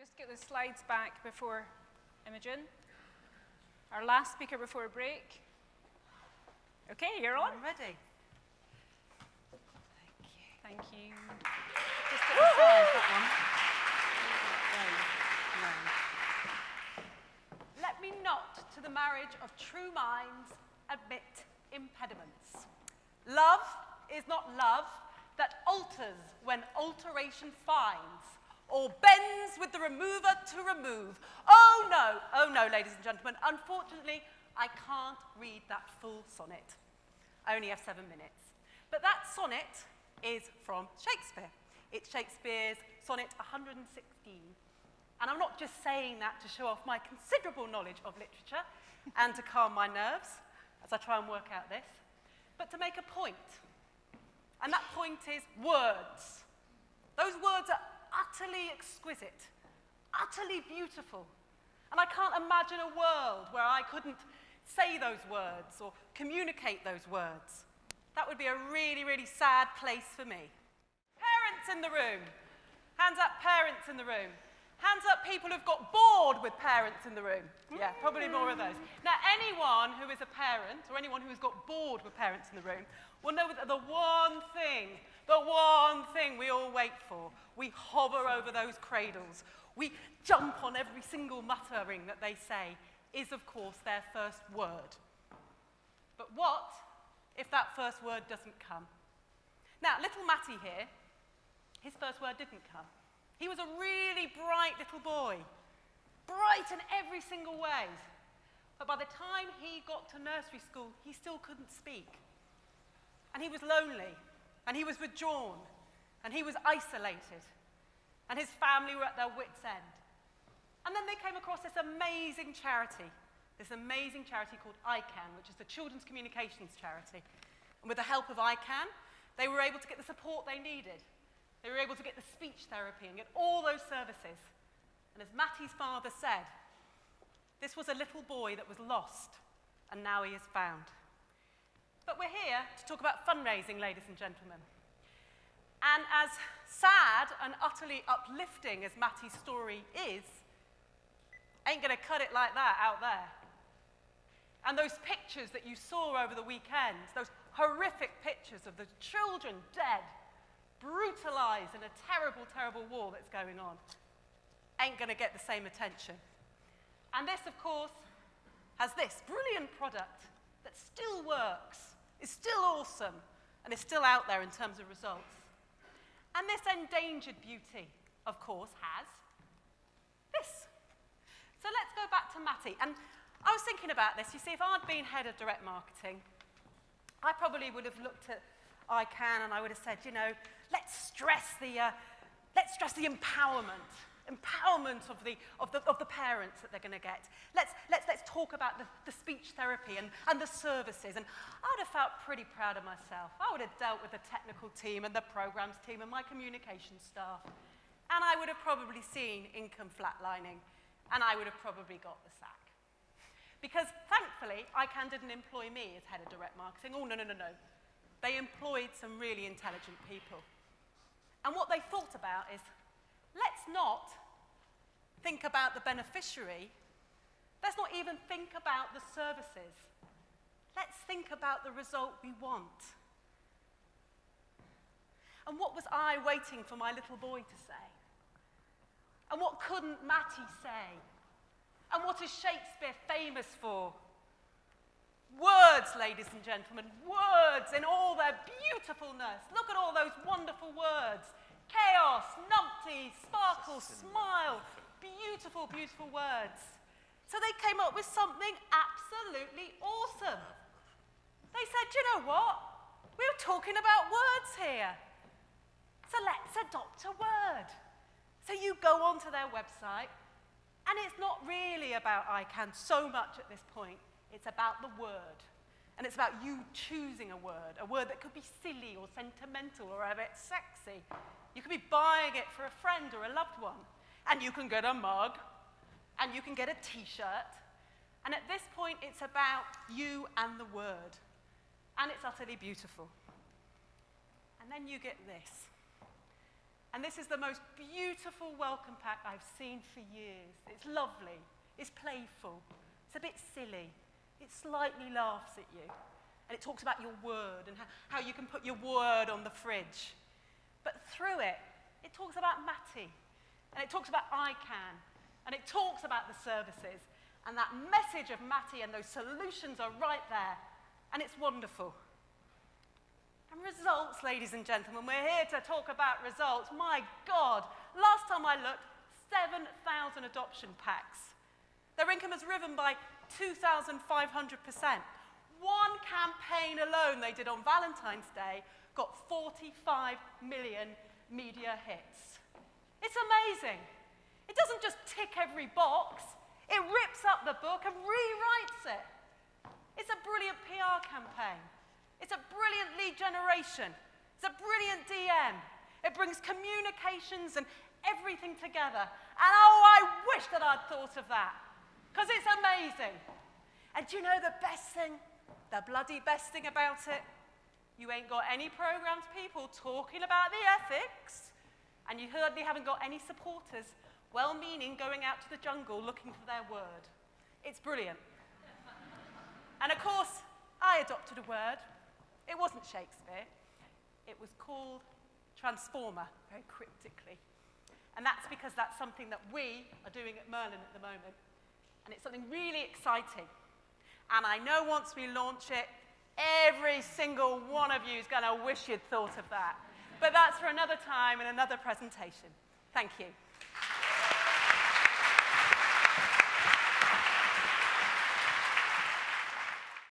just get the slides back before Imogen. Our last speaker before a break. Okay, you're on. I'm ready. Thank you. Just at the side, that one. Let me not to the marriage of true minds admit impediments. Love is not love that alters when alteration finds, or bends with the remover to remove. Oh no, ladies and gentlemen, unfortunately, I can't read that full sonnet. I only have 7 minutes. But that sonnet is from Shakespeare. It's Shakespeare's sonnet 116. And I'm not just saying that to show off my considerable knowledge of literature and to calm my nerves as I try and work out this, but to make a point. And that point is words. Those words are utterly exquisite, utterly beautiful. And I can't imagine a world where I couldn't say those words or communicate those words. That would be a really, really sad place for me. Parents in the room. Hands up, parents in the room. Hands up, people who've got bored with parents in the room. Yeah, probably more of those. Now, anyone who is a parent or anyone who has got bored with parents in the room will know that the one thing we all wait for, we hover over those cradles, we jump on every single muttering that they say, is, of course, their first word. But what if that first word doesn't come? Now, little Matty here, his first word didn't come. He was a really bright little boy, bright in every single way. But by the time he got to nursery school, he still couldn't speak. And he was lonely, and he was withdrawn, and he was isolated, and his family were at their wits' end. And then they came across this amazing charity called ICANN, which is the Children's Communications Charity. And with the help of ICANN, they were able to get the support they needed. They were able to get the speech therapy and get all those services. And as Matty's father said, this was a little boy that was lost, and now he is found. But we're here to talk about fundraising, ladies and gentlemen. And as sad and utterly uplifting as Matty's story is, ain't going to cut it like that out there. And those pictures that you saw over the weekend, those horrific pictures of the children dead, brutalized in a terrible, terrible war that's going on, ain't going to get the same attention. And this, of course, has this brilliant product that still works, is still awesome, and is still out there in terms of results. And this endangered beauty, of course, has this. So let's go back to Matty. And I was thinking about this. You see, if I'd been head of direct marketing, I probably would have looked at ICANN and I would have said, you know, let's stress the empowerment of the parents that they're going to get. Let's talk about the speech therapy and the services. And I would have felt pretty proud of myself. I would have dealt with the technical team and the programs team and my communications staff. And I would have probably seen income flatlining. And I would have probably got the sack. Because thankfully, ICANN didn't employ me as head of direct marketing. Oh, no. They employed some really intelligent people. And what they thought about is, let's not think about the beneficiary. Let's not even think about the services. Let's think about the result we want. And what was I waiting for my little boy to say? And what couldn't Matty say? And what is Shakespeare famous for? Words, ladies and gentlemen, words in all their beautifulness. Look at all those wonderful words. Chaos, numpty, sparkle, smile. Beautiful, beautiful words. So they came up with something absolutely awesome. They said, you know what? We were talking about words here. So let's adopt a word. So you go onto their website, and it's not really about ICANN so much at this point. It's about the word. And it's about you choosing a word that could be silly or sentimental or a bit sexy. You could be buying it for a friend or a loved one. And you can get a mug, and you can get a t-shirt. And at this point, it's about you and the word. And it's utterly beautiful. And then you get this. And this is the most beautiful welcome pack I've seen for years. It's lovely. It's playful. It's a bit silly. It slightly laughs at you. And it talks about your word and how you can put your word on the fridge. But through it, it talks about Matty. And it talks about I can. And it talks about the services. And that message of Matty and those solutions are right there. And it's wonderful. And results, ladies and gentlemen, we're here to talk about results. My God, last time I looked, 7,000 adoption packs. Their income has risen by 2,500%. One campaign alone they did on Valentine's Day got 45 million media hits. It's amazing. It doesn't just tick every box. It rips up the book and rewrites it. It's a brilliant PR campaign. It's a brilliant lead generation. It's a brilliant DM. It brings communications and everything together. And oh, I wish that I'd thought of that, because it's amazing. And do you know the best thing? The bloody best thing about it? You ain't got any programs people talking about the ethics, and you hardly haven't got any supporters, well-meaning, going out to the jungle looking for their word. It's brilliant. And of course, I adopted a word. It wasn't Shakespeare. It was called transformer, very cryptically. And that's because that's something that we are doing at Merlin at the moment. And it's something really exciting. And I know once we launch it, every single one of you is going to wish you'd thought of that. But that's for another time and another presentation. Thank you.